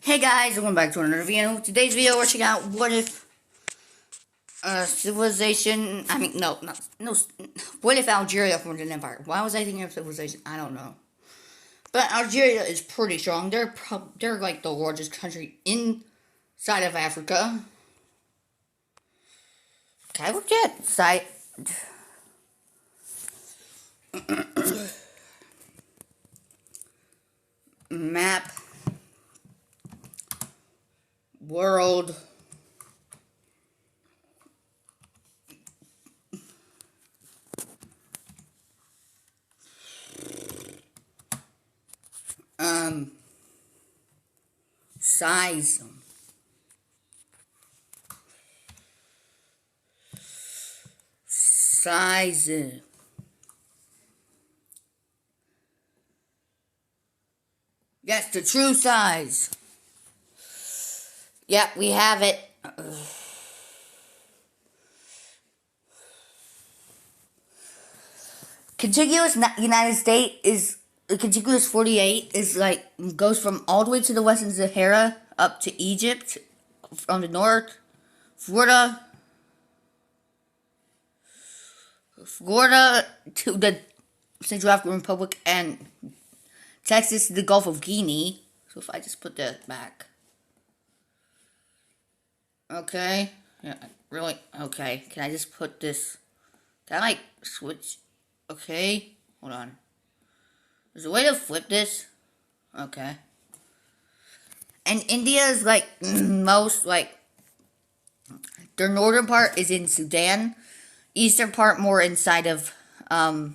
Hey guys, welcome back to another video. Today's video we're checking out what if civilization, what if Algeria formed an empire? Why was I thinking of civilization? I don't know. But Algeria is pretty strong. They're like the largest country inside of Africa. Can I look at site? Map. World. Size. Size. Yes, the true size. Yep, we have it. Contiguous United States is the contiguous 48 is like goes from all the way to the Western Sahara up to Egypt from the north, Florida to the Central African Republic, and Texas to the Gulf of Guinea. So if I just put that back. Okay. Yeah, really? Okay. Can I just put this? Can I like switch? Okay. Hold on. There's a way to flip this? Okay. And India is like most like their northern part is in Sudan, eastern part more inside of the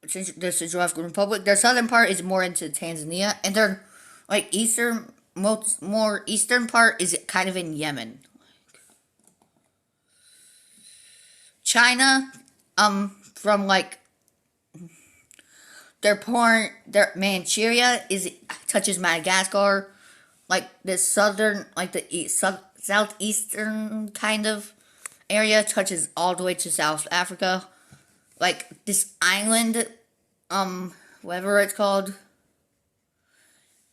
Central African Republic. Their southern part is more into Tanzania, and their like more eastern part is kind of in Yemen. China, from like their Manchuria touches Madagascar, like the southern, like the southeastern kind of area touches all the way to South Africa. Like this island, whatever it's called,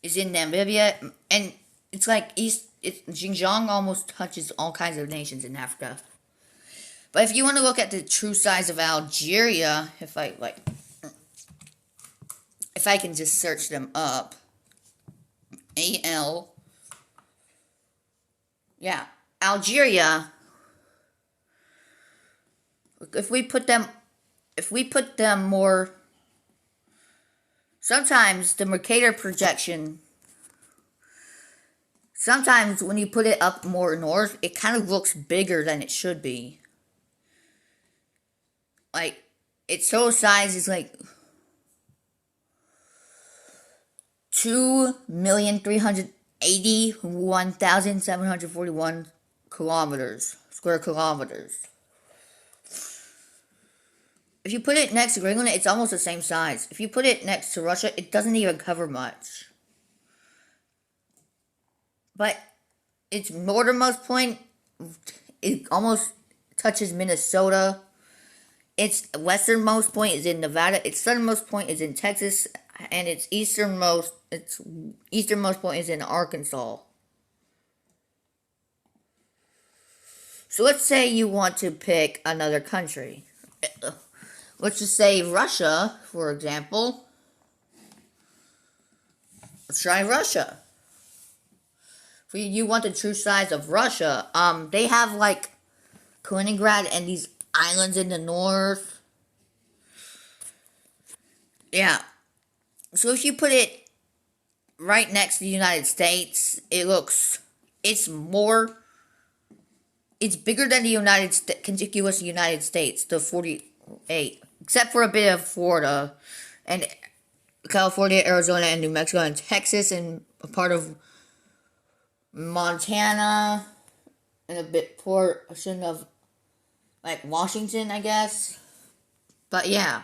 is in Namibia, and it's like Xinjiang almost touches all kinds of nations in Africa. But if you want to look at the true size of Algeria, if I can just search them up, Algeria. If we put them more. Sometimes the Mercator projection. Sometimes when you put it up more north, it kind of looks bigger than it should be. Like, its total size is like 2,381,741 square kilometers. If you put it next to Greenland, it's almost the same size. If you put it next to Russia, it doesn't even cover much. But its northernmost point, it almost touches Minnesota. Its westernmost point is in Nevada. Its southernmost point is in Texas, and its easternmost point is in Arkansas. So let's say you want to pick another country. Let's just say Russia, for example. Let's try Russia. If you want the true size of Russia, they have like Kaliningrad and these islands in the north. Yeah. So if you put it right next to the United States, it's bigger than the contiguous United States, the 48, except for a bit of Florida and California, Arizona, and New Mexico, and Texas, and a part of Montana, and a bit portion of like Washington, I guess. But yeah,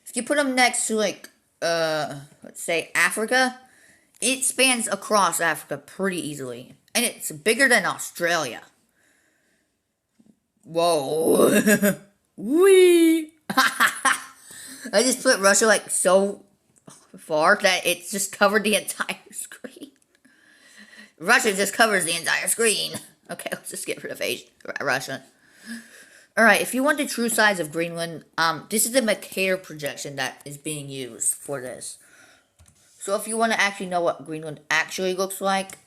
if you put them next to like let's say Africa, it spans across Africa pretty easily, and it's bigger than Australia. Whoa. Wee. I just put Russia like so far that it just covered the entire screen. Russia just covers the entire screen. Okay, let's just get rid of Russia. Alright, if you want the true size of Greenland, this is the Mercator projection that is being used for this. So if you want to actually know what Greenland actually looks like,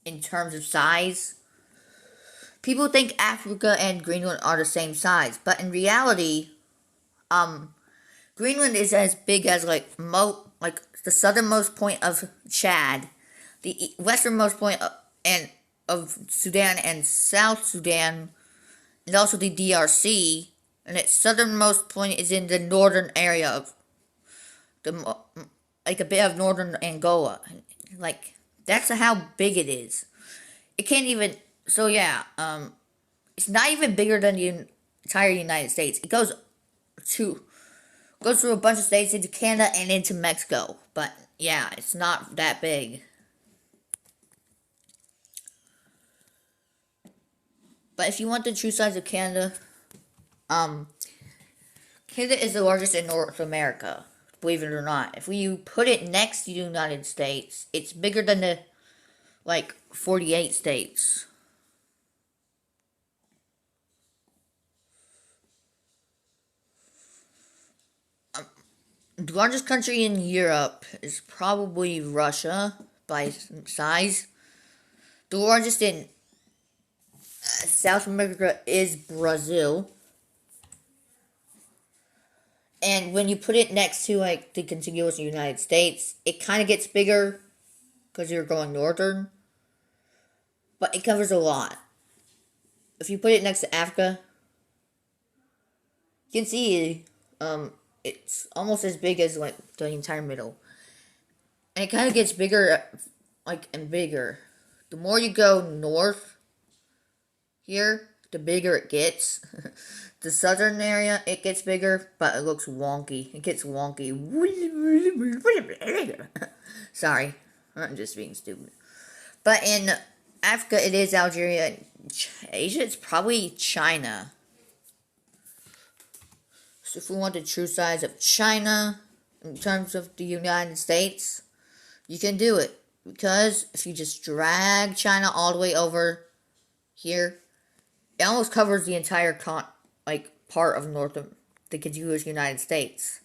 in terms of size, people think Africa and Greenland are the same size, but in reality, Greenland is as big as like the southernmost point of Chad, the westernmost point of Sudan and South Sudan, and also the DRC, and its southernmost point is in the northern area of like a bit of northern Angola. Like, that's how big it is. It can't even, so yeah, it's not even bigger than the entire United States. It goes through a bunch of states into Canada and into Mexico. But yeah, it's not that big. But if you want the true size of Canada, Canada is the largest in North America, believe it or not. If you put it next to the United States, it's bigger than the, 48 states. The largest country in Europe is probably Russia by size. The largest in South America is Brazil. And when you put it next to the contiguous United States, it kind of gets bigger because you're going northern. But it covers a lot. If you put it next to Africa, you can see it's almost as big as the entire middle. And it kind of gets bigger and bigger. The more you go north here, the bigger it gets. The southern area, it gets bigger, but it looks wonky. It gets wonky. Sorry, I'm just being stupid. But in Africa, it is Algeria. Asia, it's probably China. So if we want the true size of China in terms of the United States, you can do it. Because if you just drag China all the way over here, it almost covers the entire part of the contiguous United States.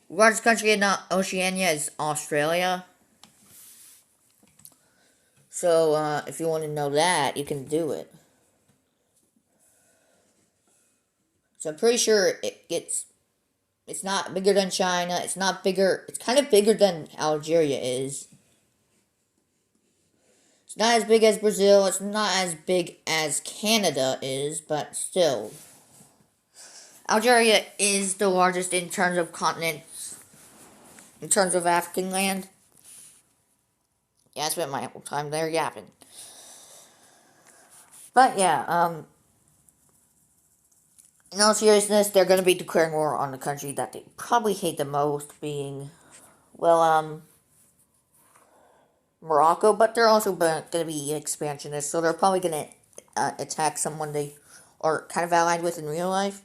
The largest country in Oceania is Australia. So if you want to know that, you can do it. So I'm pretty sure it's not bigger than China. It's not bigger. It's kind of bigger than Algeria is. It's not as big as Brazil. It's not as big as Canada is, but still. Algeria is the largest in terms of continents, in terms of African land. Yeah, I spent my whole time there yapping. But yeah, in all seriousness, they're going to be declaring war on the country that they probably hate the most, being, Morocco, but they're also going to be expansionists, so they're probably going to attack someone they are kind of allied with in real life.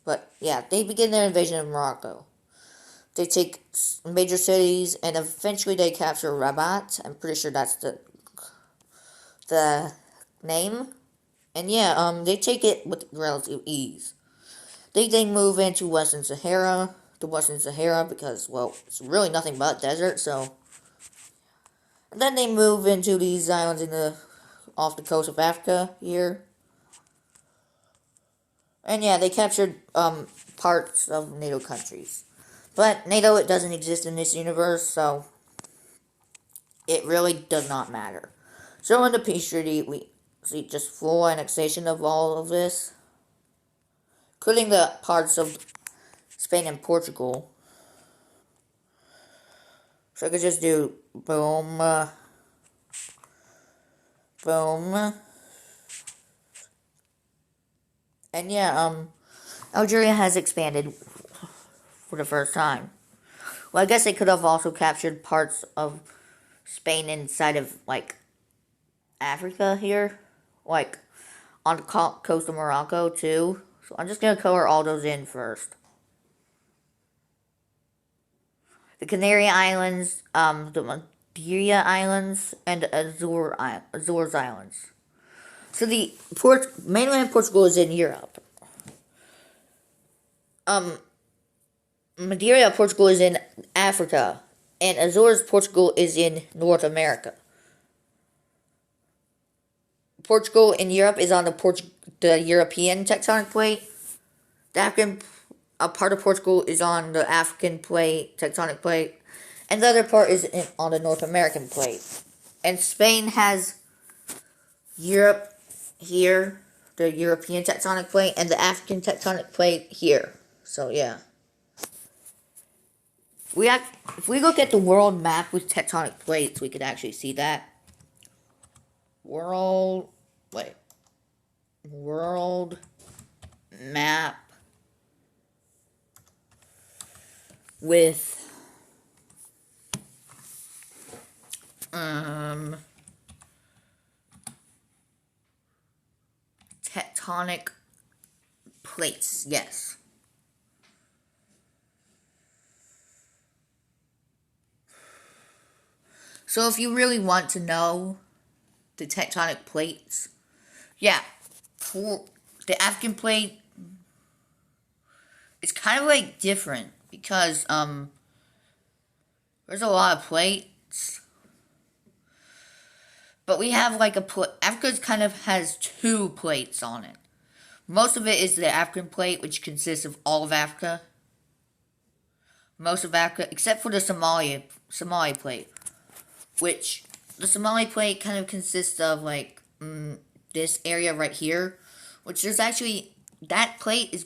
But yeah, they begin their invasion of Morocco. They take major cities, and eventually they capture Rabat. I'm pretty sure that's the name. And yeah, they take it with relative ease. They move into Western Sahara, because, it's really nothing but desert, so. And then they move into these islands off the coast of Africa here. And yeah, they captured parts of NATO countries. But NATO, it doesn't exist in this universe, so it really does not matter. So in the peace treaty, we see just full annexation of all of this, including the parts of Spain and Portugal. So I could just do boom, boom. And yeah, Algeria has expanded for the first time. Well, I guess they could have also captured parts of Spain inside of, Africa here. On the coast of Morocco, too. So I'm just going to color all those in first. the Canary Islands, the Madeira Islands, and the Azores Islands. So the mainland Portugal is in Europe. Um, Madeira, Portugal is in Africa, and Azores, Portugal is in North America. Portugal in Europe is on the European tectonic plate. The African a part of Portugal is on the African plate, tectonic plate, and the other part is on the North American plate. And Spain has Europe here, the European tectonic plate, and the African tectonic plate here. So yeah. If we look at the world map with tectonic plates, we could actually see that. World map with tectonic plates, yes. So if you really want to know the tectonic plates, yeah, for the African plate, it's kind of like different because there's a lot of plates, but we have like Africa kind of has two plates on it. Most of it is the African plate, which consists of all of Africa. Most of Africa, except for the Somali plate, which the Somali plate kind of consists of like this area right here, which there's actually, that plate is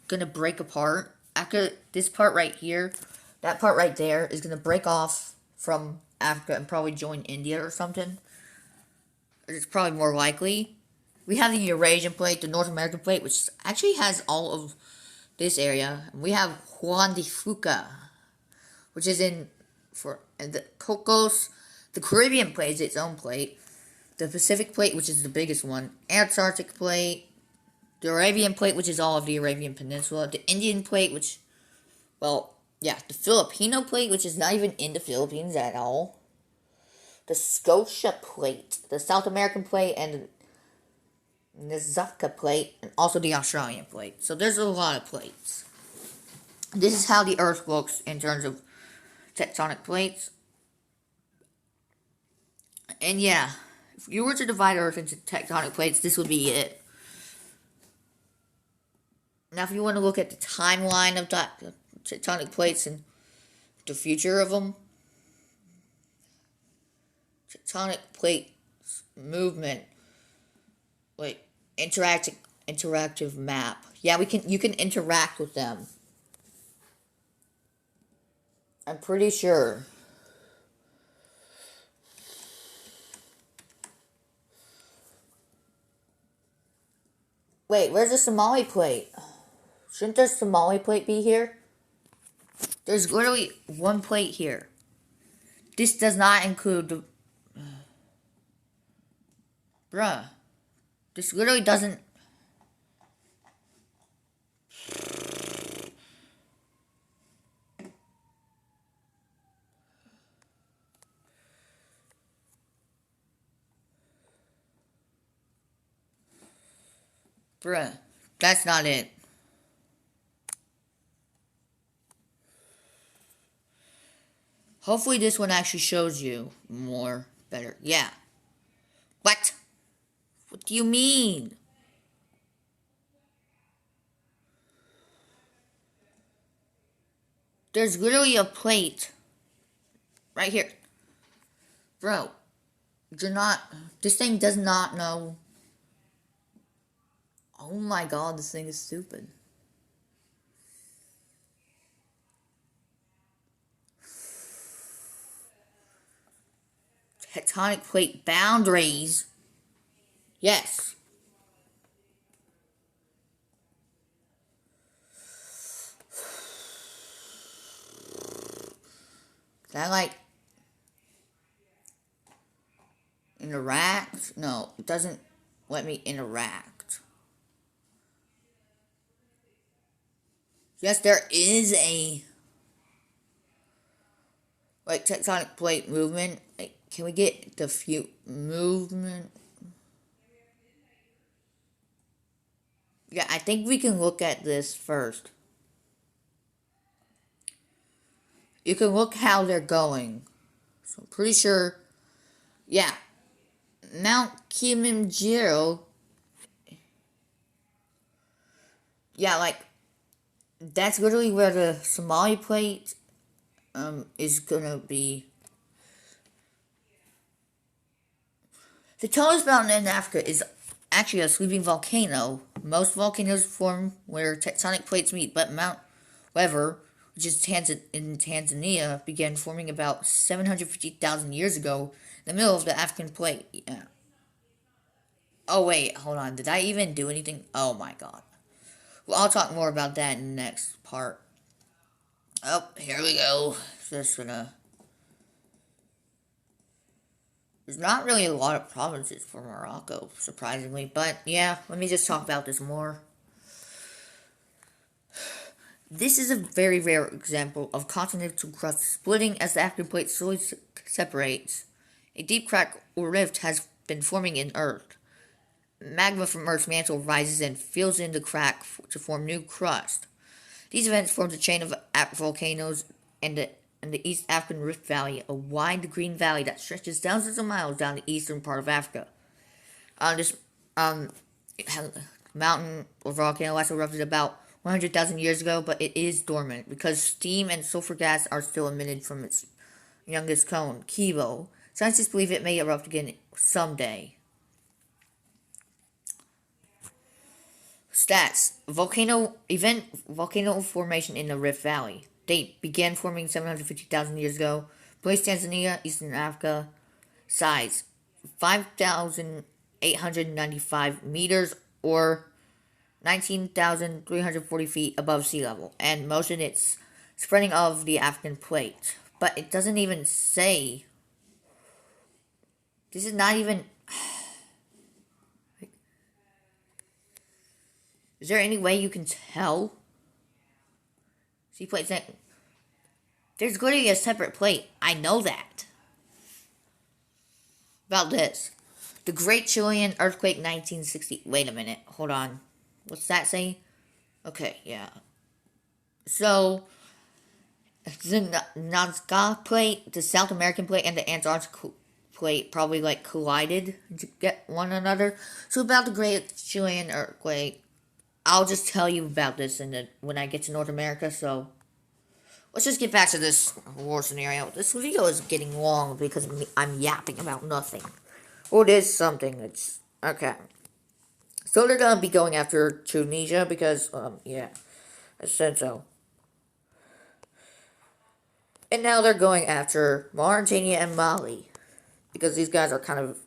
gonna break apart after this part right here. That part right there is gonna break off from Africa and probably join India or something. It's probably more likely. We have the Eurasian plate, the North American plate, which actually has all of this area. We have Juan de Fuca, which is and the Cocos. The Caribbean plate is its own plate. The Pacific plate, which is the biggest one. Antarctic plate. The Arabian plate, which is all of the Arabian Peninsula. The Indian plate, which, well, yeah, the Filipino plate, which is not even in the Philippines at all. The Scotia plate, the South American plate, and the Nazca plate, and also the Australian plate. So there's a lot of plates. This is how the Earth looks in terms of tectonic plates. And yeah, if you were to divide Earth into tectonic plates, this would be it. Now, if you want to look at the timeline of tectonic plates and the future of them, tectonic plates movement, wait, interactive map. Yeah, you can interact with them. I'm pretty sure. Wait, where's the Somali plate? Shouldn't the Somali plate be here? There's literally one plate here. This does not include the... Bruh. This literally doesn't... Bruh. That's not it. Hopefully this one actually shows you more better. Yeah. What? What do you mean? There's literally a plate right here. Bro, you're not... This thing does not know... Oh my god, this thing is stupid. Tectonic plate boundaries. Yes. Can I like interact? No, it doesn't let me interact. Yes, there is a like tectonic plate movement. Like, can we get the few movement? Yeah, I think we can look at this first. You can look how they're going. So I'm pretty sure. Yeah, Mount Kilimanjaro. Yeah, like that's literally where the Somali plate is gonna be. The tallest mountain in Africa is actually a sleeping volcano. Most volcanoes form where tectonic plates meet, but Mount Wever, which is in Tanzania, began forming about 750,000 years ago in the middle of the African plate. Yeah. Oh, wait, hold on. Did I even do anything? Oh my god. Well, I'll talk more about that in the next part. Oh, here we go. Just gonna. There's not really a lot of provinces for Morocco, surprisingly, but yeah, let me just talk about this more. This is a very rare example of continental crust splitting as the African plate slowly separates. A deep crack or rift has been forming in Earth. Magma from Earth's mantle rises and fills in the crack to form new crust. These events form a chain of volcanoes and the East African Rift Valley, a wide green valley that stretches thousands of miles down the eastern part of Africa. This um, mountain or volcano last erupted about 100,000 years ago, but it is dormant because steam and sulfur gas are still emitted from its youngest cone, Kibo. Scientists believe it may erupt again someday. Stats: volcano formation in the Rift Valley. Date: began forming 750,000 years ago. Place: Tanzania, Eastern Africa. Size: 5,895 meters or 19,340 feet above sea level, and motion its spreading of the African plate. But it doesn't even say. This is not even. Is there any way you can tell? See, plates. There's going to be a separate plate. I know that. About this. The Great Chilean Earthquake 1960. Wait a minute. Hold on. What's that say? Okay, yeah. So, the Nazca plate, the South American plate, and the Antarctic plate probably like collided to get one another. So about the Great Chilean Earthquake, I'll just tell you about this when I get to North America. So let's just get back to this war scenario. This video is getting long because I'm yapping about nothing. Or it is something. It's okay. So they're gonna be going after Tunisia because yeah, I said so. And now they're going after Mauritania and Mali because these guys are kind of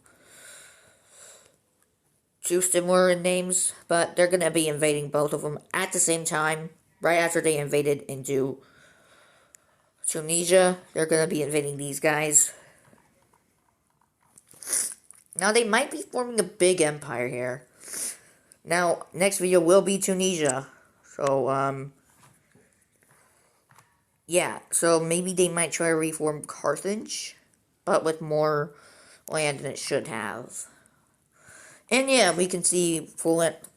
too similar in names, but they're gonna be invading both of them at the same time. Right after they invaded into Tunisia, they're gonna be invading these guys. Now they might be forming a big empire here. Now, next video will be Tunisia. So, yeah, so maybe they might try to reform Carthage, but with more land than it should have. And yeah, we can see let's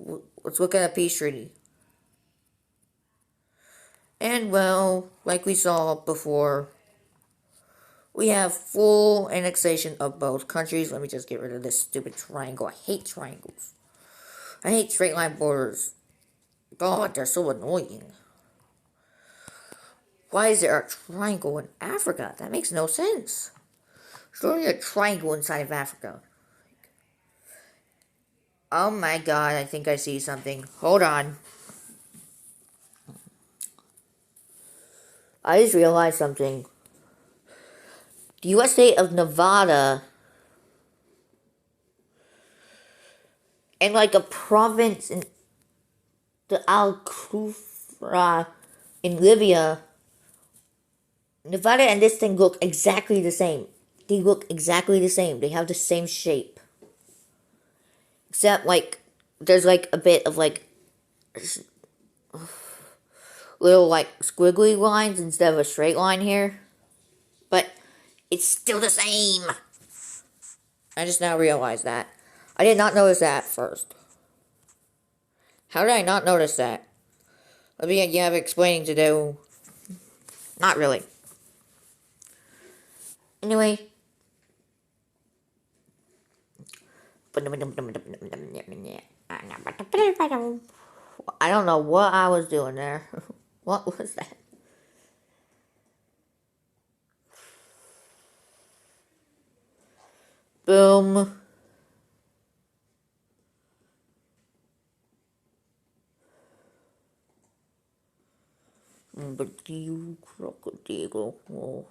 look at a peace treaty. And well, like we saw before, we have full annexation of both countries. Let me just get rid of this stupid triangle. I hate triangles. I hate straight line borders. God, they're so annoying. Why is there a triangle in Africa? That makes no sense. There's only a triangle inside of Africa. Oh my god, I think I see something. Hold on. I just realized something. The U.S. state of Nevada and like a province in the Al Kufra in Libya, Nevada and this thing look exactly the same. They look exactly the same. They have the same shape. Except, like, there's, like, a bit of, like, little, like, squiggly lines instead of a straight line here. but it's still the same. I just now realized that. I did not notice that first. How did I not notice that? Let me have explaining to do. Not really. Anyway. I don't know what I was doing there. What was that? Boom. But you crocodile. Oh.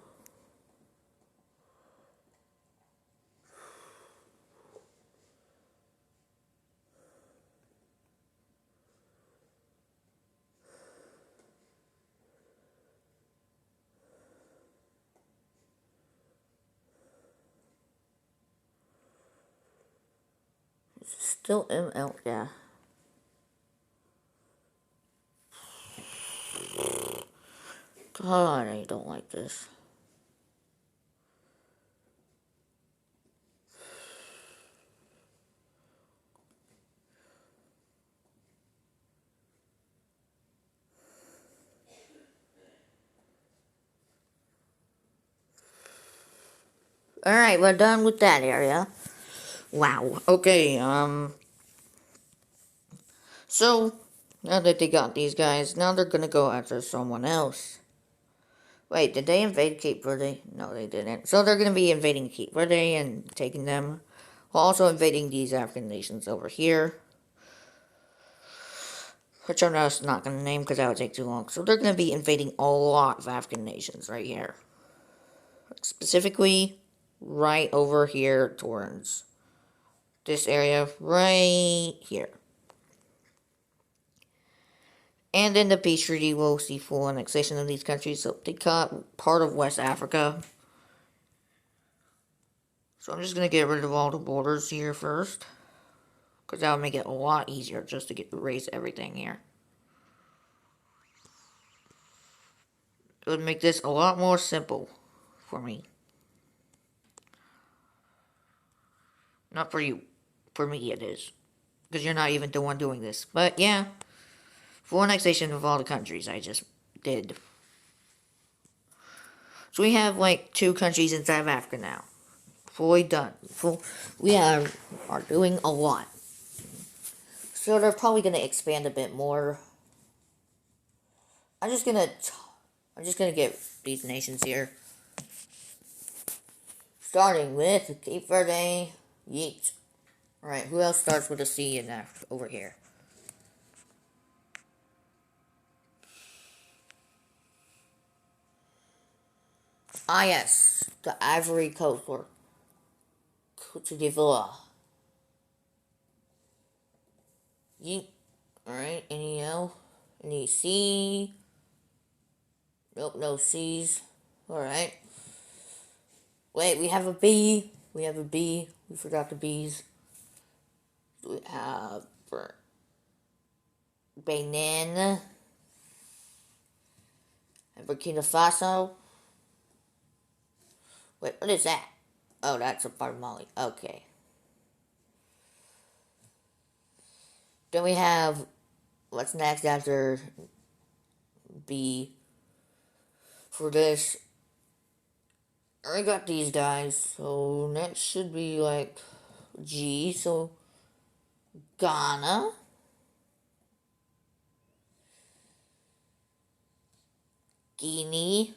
Still ML, yeah. God, I don't like this. Alright, we're done with that area. Wow. Okay, so, now that they got these guys, now they're gonna go after someone else. Wait, did they invade Cape Verde? No, they didn't. So they're gonna be invading Cape Verde and taking them. While also invading these African nations over here. Which I'm just not gonna name because that would take too long. So they're gonna be invading a lot of African nations right here. Specifically, right over here towards this area right here. And in the peace treaty, we'll see full annexation of these countries. So they cut part of West Africa. So I'm just going to get rid of all the borders here first. Because that would make it a lot easier just to erase everything here. It would make this a lot more simple for me. Not for you. For me it is. Because you're not even the one doing this. But yeah. Full annexation of all the countries I just did. So we have like 2 countries inside of Africa now. Fully done. We are doing a lot. So they're probably going to expand a bit more. I'm just gonna get these nations here. Starting with Cape Verde. Yeet. Alright, who else starts with a C in that over here? Ah yes, the Ivory Coast or Cote d'Ivoire. Yeet. Alright, any L? Any C? Nope, no C's. Alright. Wait, we have a B. We have a B. We forgot the B's. We have Benin. And Burkina Faso. Wait, what is that? Oh, that's a part of Mali. Okay. Then we have, what's next after B for this? I got these guys, so next should be like G, so Ghana. Guinea.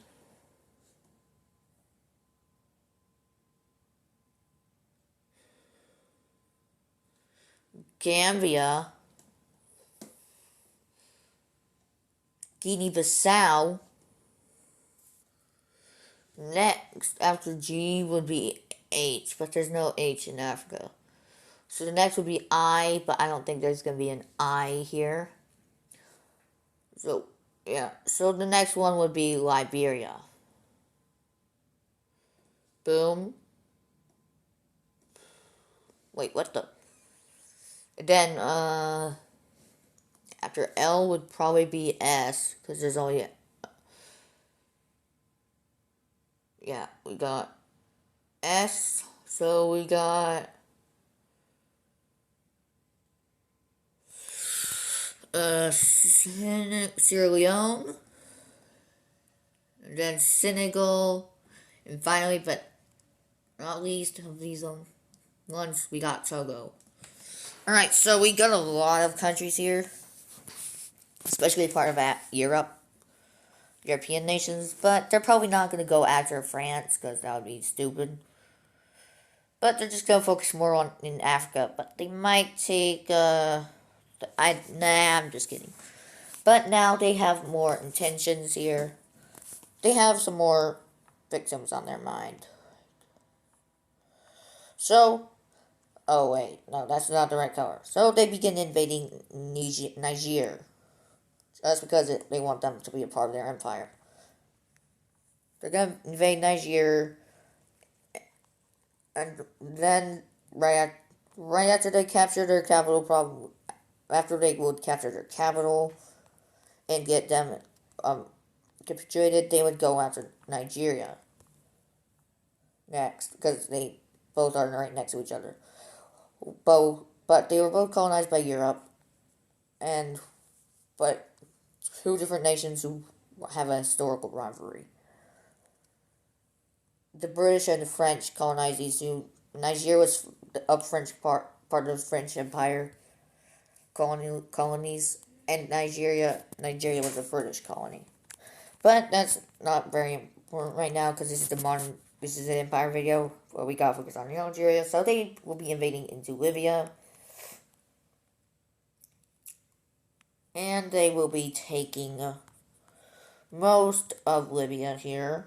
Gambia. Guinea-Bissau. Next, after G would be H, but there's no H in Africa. So the next would be I, but I don't think there's going to be an I here. So, yeah. So the next one would be Liberia. Boom. Wait, what the? Then, after L would probably be S, because there's only Yeah, we got S. So we got Sierra Leone, and then Senegal, and finally, but not least of these ones, we got Togo. All right, so we got a lot of countries here, especially part of that Europe, European nations, but they're probably not going to go after France because that would be stupid. But they're just gonna focus more on in Africa. But they might take I'm just kidding. But now they have more intentions here. They have some more victims on their mind. So, oh wait, no, that's not the right color. So they begin invading Niger. That's because they want them to be a part of their empire. They're gonna invade Niger, and then right after they capture their capital, probably after they would capture their capital and get them capitulated, they would go after Nigeria next because they both are right next to each other. But they were both colonized by Europe, and but two different nations who have a historical rivalry. The British and the French colonized these two. Nigeria was the French part of the French Empire colonies, and Nigeria was a British colony. But that's not very important right now because this is an Empire video where we gotta focus on Algeria. So they will be invading into Libya. And they will be taking most of Libya here.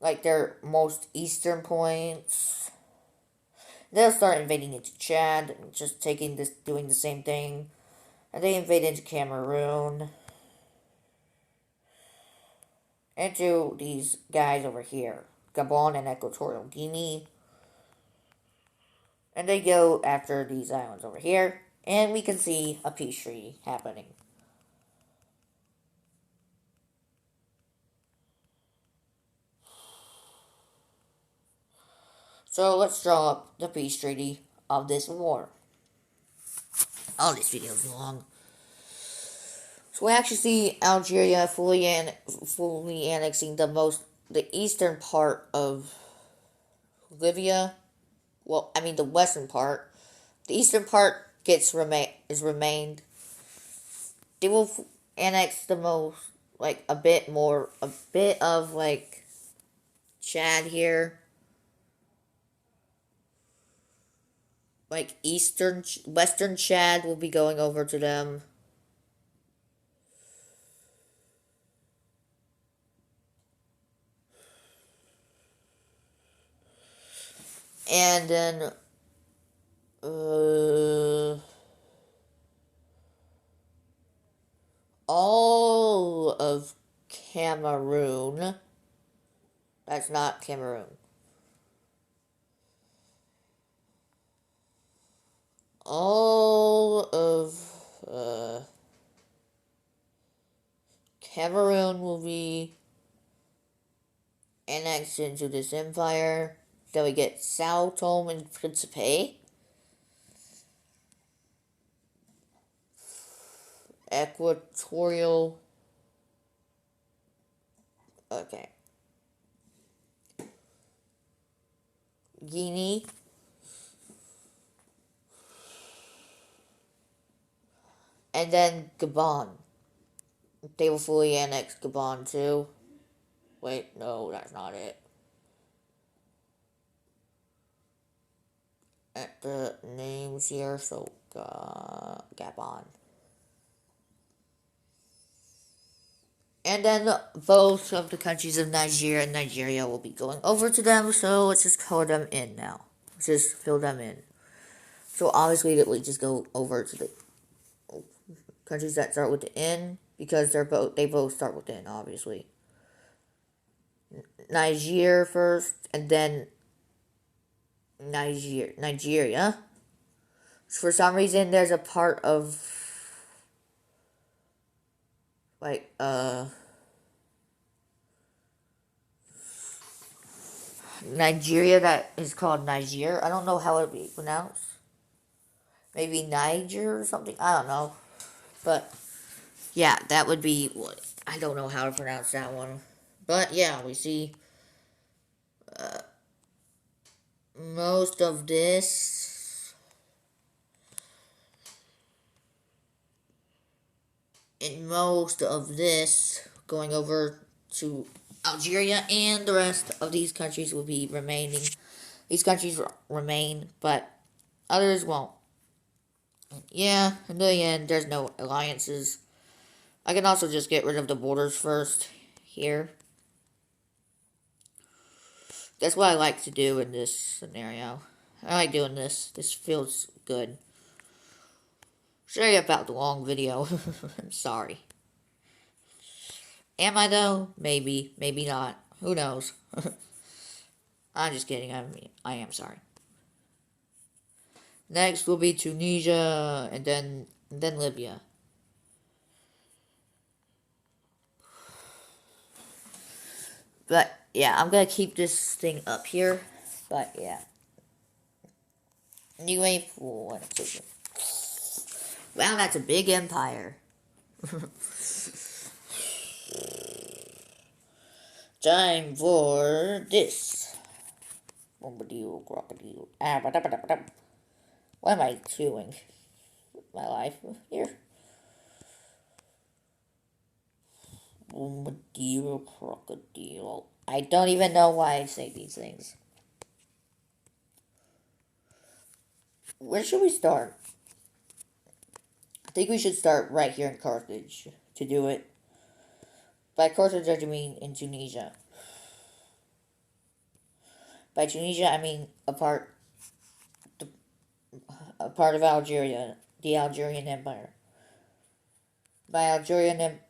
Like their most eastern points. They'll start invading into Chad, just doing the same thing. And they invade into Cameroon. Into these guys over here, Gabon and Equatorial Guinea. And they go after these islands over here, and we can see a peace treaty happening. So let's draw up the peace treaty of this war. Oh, this video is long. So we actually see Algeria fully annexing the eastern part of Libya. Well, I mean the western part. The eastern part is remained. They will annex the most, like a bit of like Chad here. Like western Chad will be going over to them. And then all of Cameroon. That's not Cameroon. All of Cameroon will be annexed into this empire. Then we get Sao Tome and Principe. Equatorial. Okay. Guinea. And then Gabon. They will fully annex Gabon too. Wait, no, that's not it. At the names here, so Gabon. And then both of the countries of Nigeria and Nigeria will be going over to them, so let's just color them in now. Let's just fill them in. So obviously we just go over to the countries that start with the N, because they both start with N, obviously. Niger first, and then Nigeria. For some reason, there's a part of like Nigeria, that is called Niger. I don't know how it would be pronounced. Maybe Niger or something. I don't know. But yeah, that would be what I don't know how to pronounce that one. But yeah, we see most of this going over to Algeria, and the rest of these countries will be remaining. These countries remain, but others won't. Yeah, in the end, there's no alliances. I can also just get rid of the borders first here. That's what I like to do in this scenario. I like doing this. This feels good. Sorry about the long video. I'm sorry. Am I though? Maybe. Maybe not. Who knows? I'm just kidding. I am sorry. Next will be Tunisia, and then Libya. But yeah, I'm gonna keep this thing up here. But yeah. Anyway, for wow, that's a big empire. Time for this. Bombadil, crocodile. What am I doing? My life here. Bombadil, crocodile. I don't even know why I say these things. Where should we start? I think we should start right here in Carthage to do it. By Carthage, I mean in Tunisia. By Tunisia, I mean a part of Algeria, the Algerian Empire. By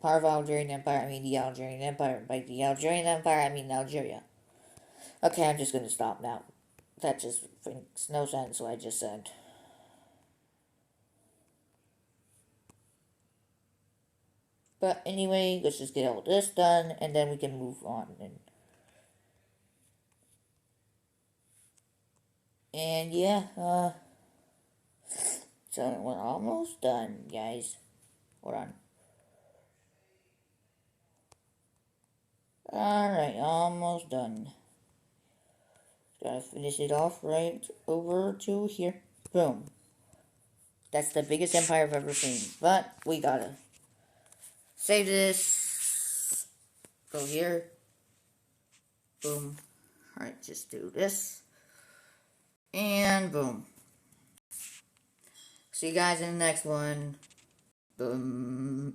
part of Algerian Empire, I mean the Algerian Empire. By the Algerian Empire, I mean Algeria. Okay, I'm just gonna stop now. That just makes no sense what I just said. But anyway, let's just get all this done, and then we can move on. And yeah, so we're almost done, guys. Hold on. Alright, almost done. Gotta finish it off right over to here. Boom. That's the biggest empire I've ever seen. But we gotta save this. Go here. Boom. Alright, just do this. And boom. See you guys in the next one. Boom.